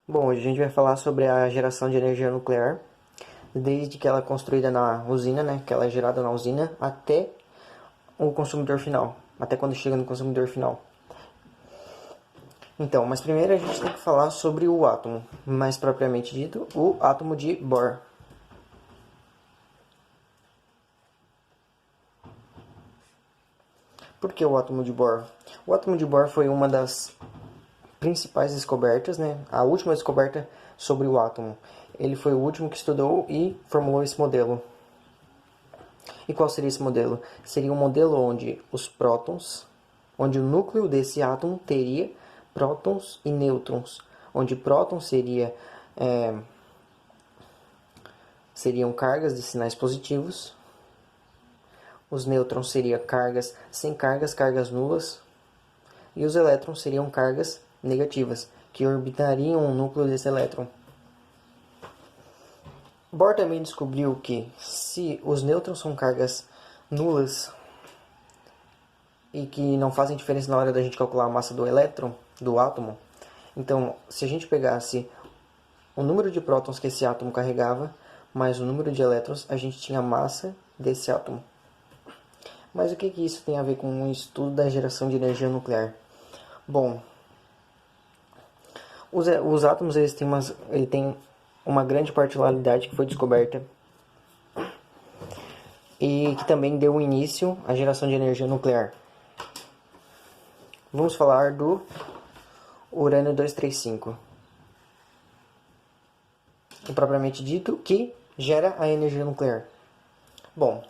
Bom, hoje a gente vai falar sobre a geração de energia nuclear, desde que ela é construída na usina, né, que ela é gerada na usina, até o consumidor final, até quando chega no consumidor final. Então, mas primeiro a gente tem que falar sobre o átomo, mais propriamente dito, o átomo de Bohr. Por que o átomo de Bohr? O átomo de Bohr foi uma das principais descobertas, né? A última descoberta sobre o átomo. Ele foi o último que estudou e formulou esse modelo. E qual seria esse modelo? Seria um modelo onde os prótons, onde o núcleo desse átomo teria prótons e nêutrons, onde prótons seriam cargas de sinais positivos, os nêutrons seriam cargas sem cargas, cargas nulas, e os elétrons seriam cargas negativas, que orbitariam o núcleo desse elétron. Bohr também descobriu que se os nêutrons são cargas nulas e que não fazem diferença na hora da gente calcular a massa do elétron, do átomo, então se a gente pegasse o número de prótons que esse átomo carregava mais o número de elétrons, a gente tinha a massa desse átomo. Mas o que isso tem a ver com o estudo da geração de energia nuclear? Bom, os átomos eles têm uma grande particularidade que foi descoberta e que também deu início à geração de energia nuclear. Vamos falar do urânio 235, propriamente dito, que gera a energia nuclear. Bom,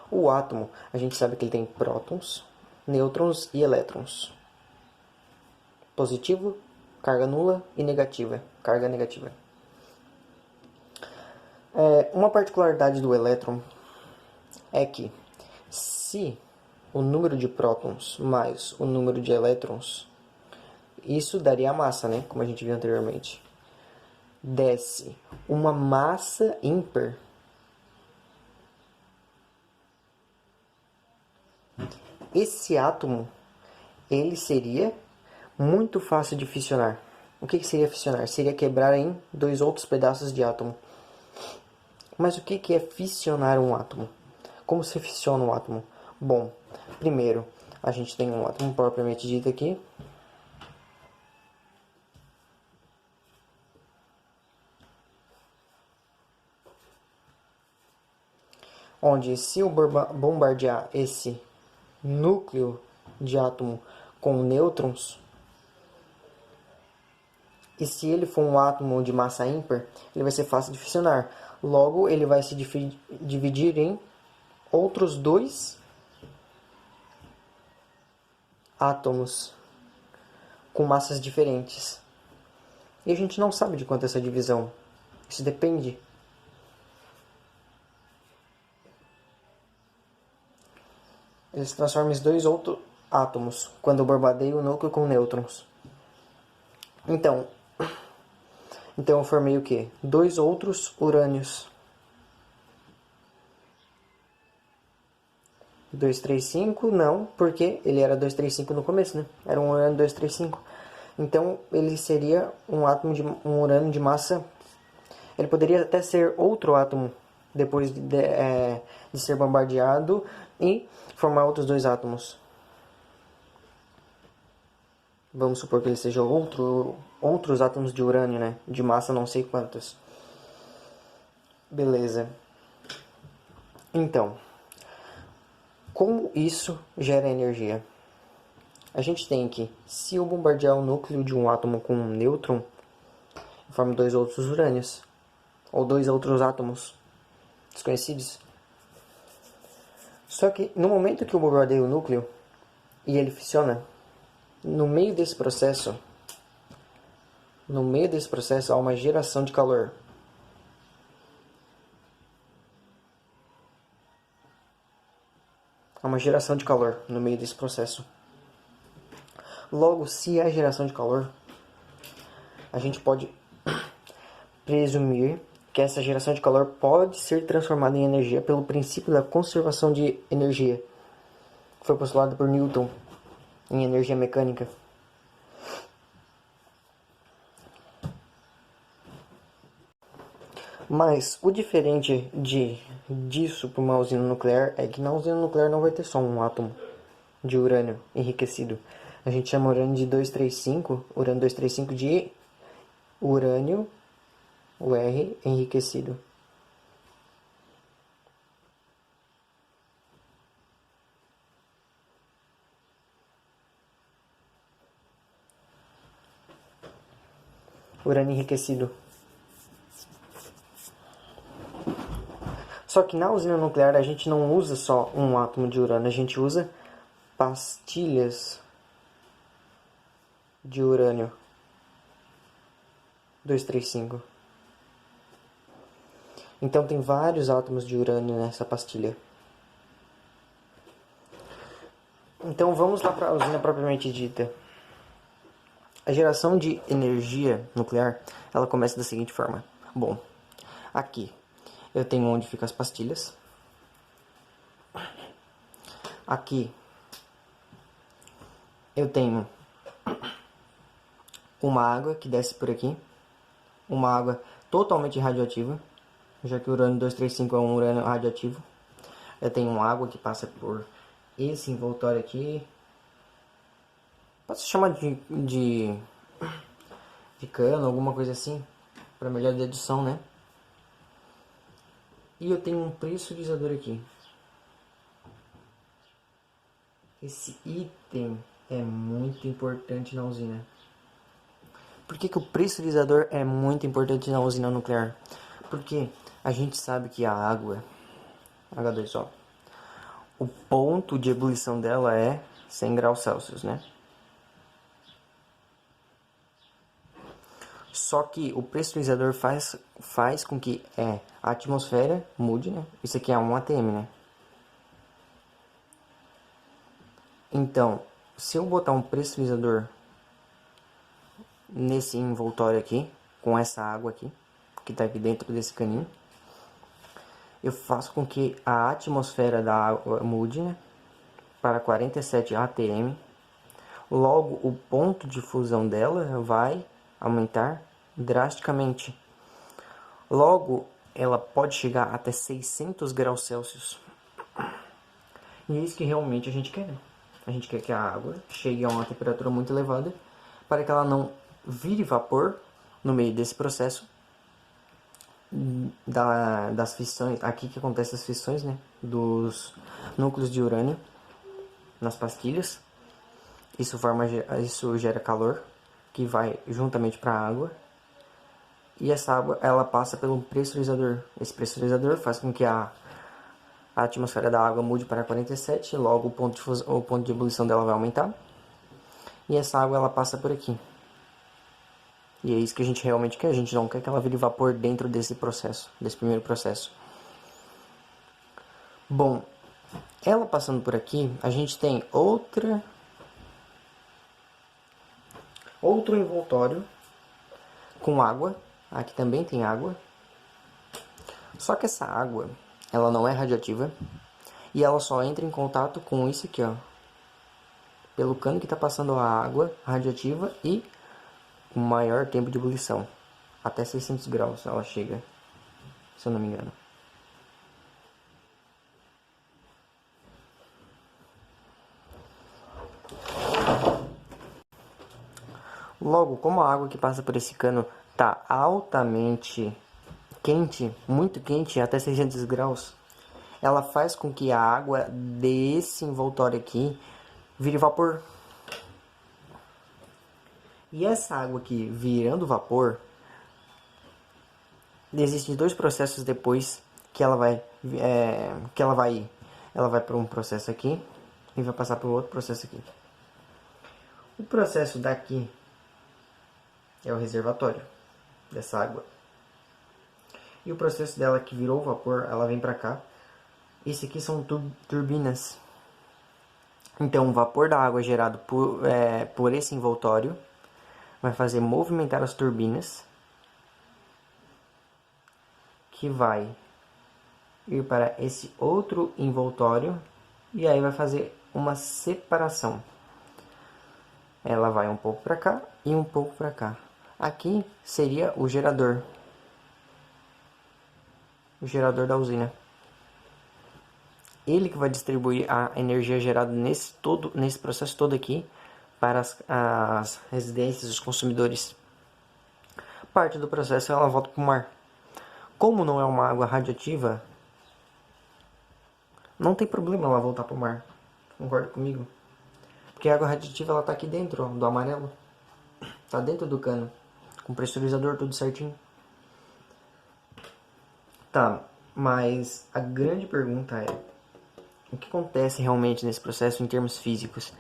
o átomo, a gente sabe que ele tem prótons, nêutrons e elétrons. Positivo, carga nula, e negativa, carga negativa. Uma particularidade do elétron é que se o número de prótons mais o número de elétrons, isso daria a massa, né? Como a gente viu anteriormente. Desse uma massa ímpar, esse átomo ele seria muito fácil de fissionar. O que seria fissionar? Seria quebrar em dois outros pedaços de átomo. Mas o que é fissionar um átomo? Como se fissiona um átomo? Bom, primeiro a gente tem um átomo propriamente dito aqui, onde se eu bombardear esse núcleo de átomo com nêutrons, e se ele for um átomo de massa ímpar, ele vai ser fácil de fissionar. Logo, ele vai se dividir em outros dois átomos com massas diferentes. E a gente não sabe de quanto é essa divisão. Isso depende. Ele se transforma em dois outros átomos quando eu bombardeio o núcleo com nêutrons. Então eu formei o quê? Dois outros urânios. 235 não, porque ele era 235 no começo, né? Era um urânio 235. Então ele seria um átomo de um urânio de massa. Ele poderia até ser outro átomo depois de ser bombardeado e formar outros dois átomos. Vamos supor que ele seja outros átomos de urânio, né? De massa não sei quantos. Beleza. Então, como isso gera energia? A gente tem que, se eu bombardear o núcleo de um átomo com um nêutron, eu formo dois outros urânios. Ou dois outros átomos desconhecidos. Só que no momento que eu bombardeio o núcleo e ele fissiona, no meio desse processo há uma geração de calor. Há uma geração de calor no meio desse processo. Logo, se há geração de calor, a gente pode presumir que essa geração de calor pode ser transformada em energia pelo princípio da conservação de energia, que foi postulado por Newton em energia mecânica. Mas o diferente disso para uma usina nuclear é que na usina nuclear não vai ter só um átomo de urânio enriquecido. A gente chama urânio de 235, urânio 235 de urânio, o R, enriquecido. Urânio enriquecido. Só que na usina nuclear a gente não usa só um átomo de urânio, a gente usa pastilhas de urânio 235. Então tem vários átomos de urânio nessa pastilha. Então vamos lá para a usina propriamente dita. A geração de energia nuclear, ela começa da seguinte forma. Bom, aqui eu tenho onde ficam as pastilhas. Aqui eu tenho uma água que desce por aqui. Uma água totalmente radioativa, já que o urânio 235 é um urânio radioativo. Eu tenho uma água que passa por esse envoltório aqui. Posso chamar de cano, alguma coisa assim, para melhor dedução, né? E eu tenho um pressurizador aqui. Esse item é muito importante na usina. Por que o pressurizador é muito importante na usina nuclear? Porque a gente sabe que a água, H2O, o ponto de ebulição dela é 100 graus Celsius, né? Só que o pressurizador faz com que a atmosfera mude, né? Isso aqui é um ATM, né? Então, se eu botar um pressurizador nesse envoltório aqui, com essa água aqui, que está aqui dentro desse caninho, eu faço com que a atmosfera da água mude, né? Para 47 atm. Logo, o ponto de fusão dela vai aumentar drasticamente. Logo, ela pode chegar até 600 graus Celsius. E é isso que realmente a gente quer. A gente quer que a água chegue a uma temperatura muito elevada para que ela não vire vapor no meio desse processo das fissões. Aqui que acontecem as fissões, né, dos núcleos de urânio nas pastilhas. Isso gera calor que vai juntamente para a água. E essa água ela passa pelo pressurizador. Esse pressurizador faz com que a atmosfera da água mude para 47, logo o ponto de ebulição dela vai aumentar. E essa água ela passa por aqui. E é isso que a gente realmente quer. A gente não quer que ela vire vapor dentro desse processo, desse primeiro processo. Bom, ela passando por aqui, a gente tem outro envoltório com água. Aqui também tem água. Só que essa água, ela não é radioativa. E ela só entra em contato com isso aqui, ó. Pelo cano que está passando a água radioativa e o maior tempo de ebulição. Até 600 graus ela chega, se eu não me engano. Logo, como a água que passa por esse cano está altamente quente, muito quente, até 600 graus, ela faz com que a água desse envoltório aqui vire vapor. E essa água aqui virando vapor, existem dois processos depois que ela vai para um processo aqui e vai passar para o outro processo aqui. O processo daqui é o reservatório dessa água. E o processo dela que virou vapor, ela vem para cá. Esse aqui são turbinas. Então, o vapor da água gerado por esse envoltório vai fazer movimentar as turbinas, que vai ir para esse outro envoltório e aí vai fazer uma separação. Ela vai um pouco para cá e um pouco para cá. Aqui seria o gerador. o gerador da usina. Ele que vai distribuir a energia gerada nesse processo todo aqui para as residências, os consumidores. Parte do processo ela volta para o mar. Como não é uma água radioativa, não tem problema ela voltar para o mar. Concorda comigo? Porque a água radioativa ela tá aqui dentro, ó, do amarelo. Tá dentro do cano. Com pressurizador tudo certinho. Tá, mas a grande pergunta é: o que acontece realmente nesse processo em termos físicos?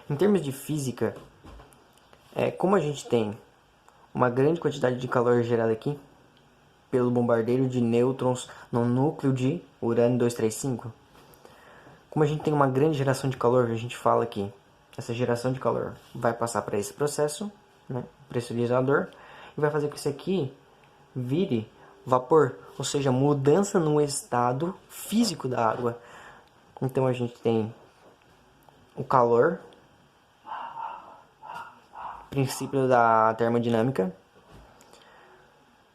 Em termos de física, como a gente tem uma grande quantidade de calor gerada aqui pelo bombardeio de nêutrons no núcleo de urânio 235, como a gente tem uma grande geração de calor, a gente fala que essa geração de calor vai passar para esse processo, né, pressurizador, e vai fazer com que isso aqui vire vapor, ou seja, mudança no estado físico da água. Então a gente tem o calor, princípio da termodinâmica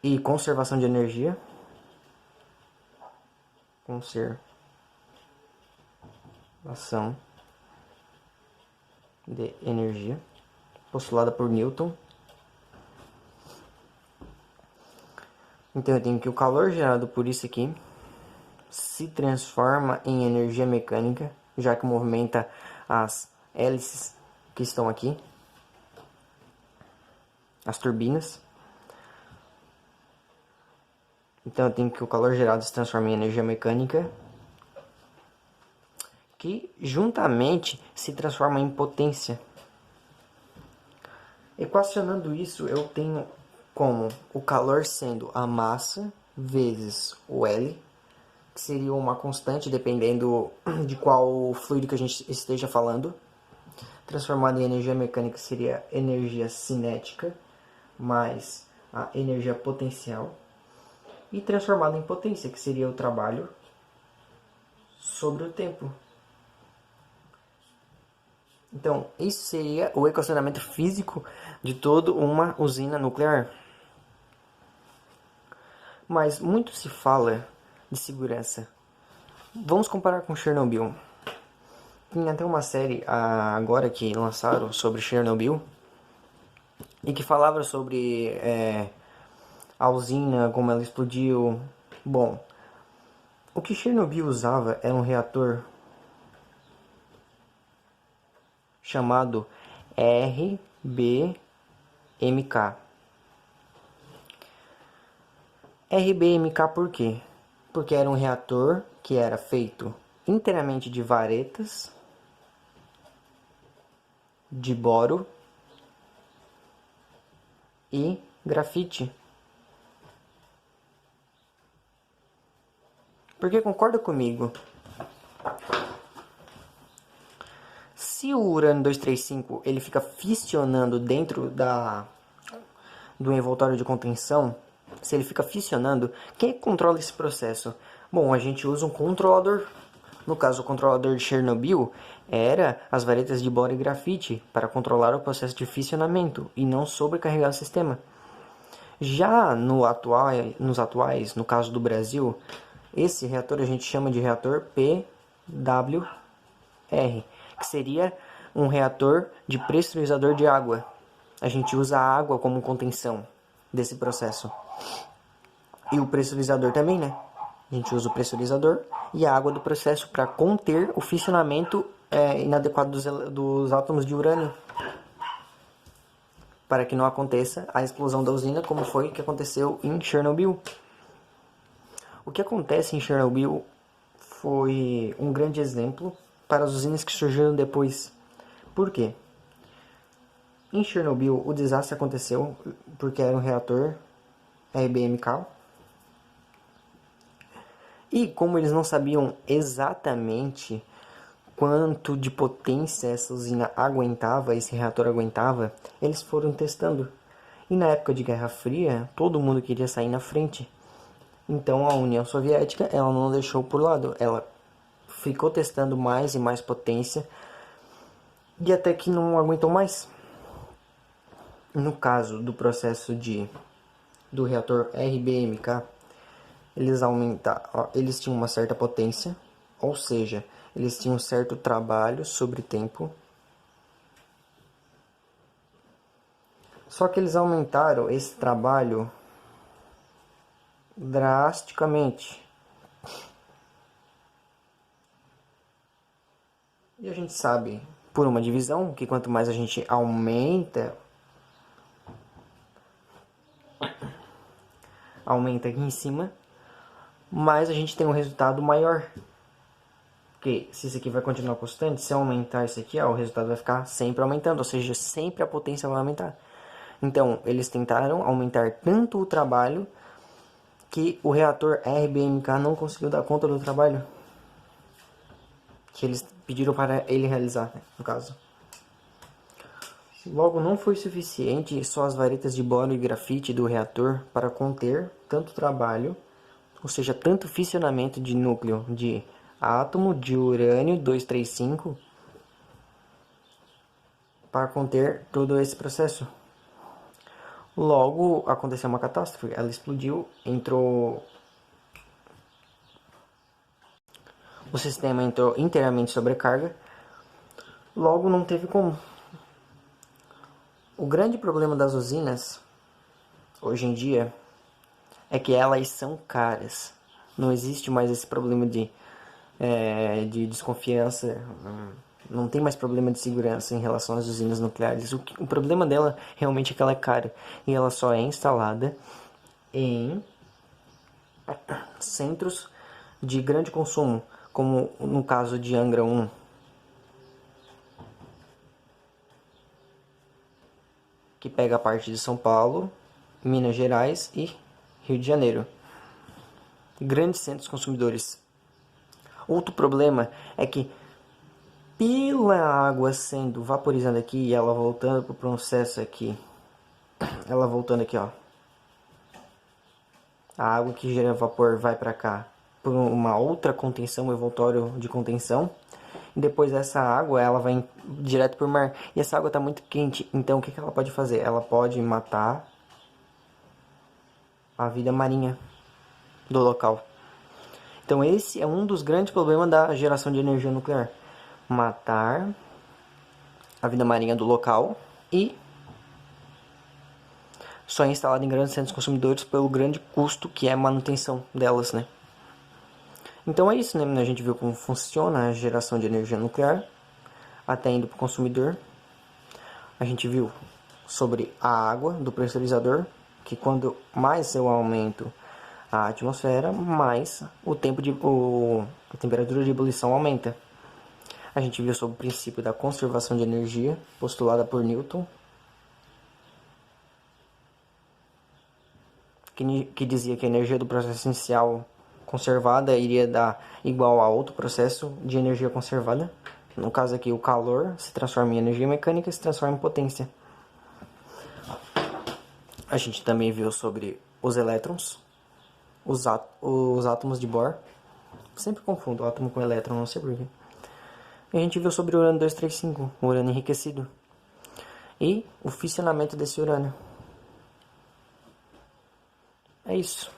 e conservação de energia. Conservação de energia, postulada por Newton. Então eu tenho que o calor gerado por isso aqui se transforma em energia mecânica, já que movimenta as hélices que estão aqui, as turbinas. Então eu tenho que o calor gerado se transforma em energia mecânica, que juntamente se transforma em potência. Equacionando isso, eu tenho como o calor sendo a massa vezes o L, que seria uma constante dependendo de qual fluido que a gente esteja falando. Transformado em energia mecânica seria energia cinética mais a energia potencial. E transformado em potência, que seria o trabalho sobre o tempo. Então, isso seria o equacionamento físico de toda uma usina nuclear. Mas muito se fala de segurança. Vamos comparar com Chernobyl. Tem até uma série agora que lançaram sobre Chernobyl e que falava sobre a usina, como ela explodiu. Bom, o que Chernobyl usava era um reator chamado RBMK. RBMK por quê? Porque era um reator que era feito inteiramente de varetas de boro e grafite. Porque concorda comigo? Se o urânio 235 ele fica fissionando dentro do envoltório de contenção, se ele fica fissionando, quem controla esse processo? Bom, a gente usa um controlador. No caso, o controlador de Chernobyl era as varetas de boro e grafite para controlar o processo de fissionamento e não sobrecarregar o sistema. Já nos atuais, no caso do Brasil, esse reator a gente chama de reator PWR, que seria um reator de pressurizador de água. A gente usa a água como contenção desse processo. E o pressurizador também, né? A gente usa o pressurizador e a água do processo para conter o fissionamento inadequado dos átomos de urânio, para que não aconteça a explosão da usina como foi que aconteceu em Chernobyl. O que acontece em Chernobyl foi um grande exemplo para as usinas que surgiram depois. Por quê? Em Chernobyl o desastre aconteceu porque era um reator RBMK. E como eles não sabiam exatamente quanto de potência essa usina aguentava, esse reator aguentava, eles foram testando. E na época de Guerra Fria, todo mundo queria sair na frente. Então a União Soviética ela não deixou por lado, ela ficou testando mais e mais potência e até que não aguentou mais. No caso do processo do reator RBMK, eles tinham uma certa potência, ou seja, eles tinham um certo trabalho sobre tempo. Só que eles aumentaram esse trabalho drasticamente. E a gente sabe, por uma divisão, que quanto mais a gente aumenta aqui em cima, mais a gente tem um resultado maior. Porque se isso aqui vai continuar constante, se eu aumentar isso aqui, ó, o resultado vai ficar sempre aumentando, ou seja, sempre a potência vai aumentar. Então, eles tentaram aumentar tanto o trabalho que o reator RBMK não conseguiu dar conta do trabalho que eles pediram para ele realizar, né, no caso. Logo, não foi suficiente só as varetas de boro e grafite do reator para conter tanto trabalho, ou seja, tanto fissionamento de núcleo de átomo de urânio 235 para conter todo esse processo. Logo, aconteceu uma catástrofe, ela explodiu, o sistema entrou inteiramente sobrecarga, logo não teve como. O grande problema das usinas, hoje em dia, é que elas são caras. Não existe mais esse problema de desconfiança, não tem mais problema de segurança em relação às usinas nucleares. O problema dela realmente é que ela é cara e ela só é instalada em centros de grande consumo, como no caso de Angra 1, que pega a parte de São Paulo, Minas Gerais e Rio de Janeiro. Grandes centros consumidores. Outro problema é que pela água sendo vaporizada aqui e ela voltando para o processo aqui, ela voltando aqui, ó, a água que gera vapor vai para cá por uma outra contenção, envoltório de contenção. E depois essa água ela vai direto para o mar. E essa água está muito quente, então o que ela pode fazer? Ela pode matar a vida marinha do local. Então esse é um dos grandes problemas da geração de energia nuclear. Matar a vida marinha do local e só é instalado em grandes centros consumidores pelo grande custo que é a manutenção delas, né? Então é isso, né? A gente viu como funciona a geração de energia nuclear, até indo para o consumidor. A gente viu sobre a água do pressurizador, que quando mais eu aumento a atmosfera, mais a temperatura de ebulição aumenta. A gente viu sobre o princípio da conservação de energia, postulada por Newton, que dizia que a energia do processo inicial conservada iria dar igual a outro processo de energia conservada. No caso aqui, o calor se transforma em energia mecânica e se transforma em potência. A gente também viu sobre os elétrons, os átomos de Bohr. Sempre confundo átomo com elétron, não sei porquê. E a gente viu sobre o urânio 235, o urânio enriquecido. E o fissionamento desse urânio. É isso.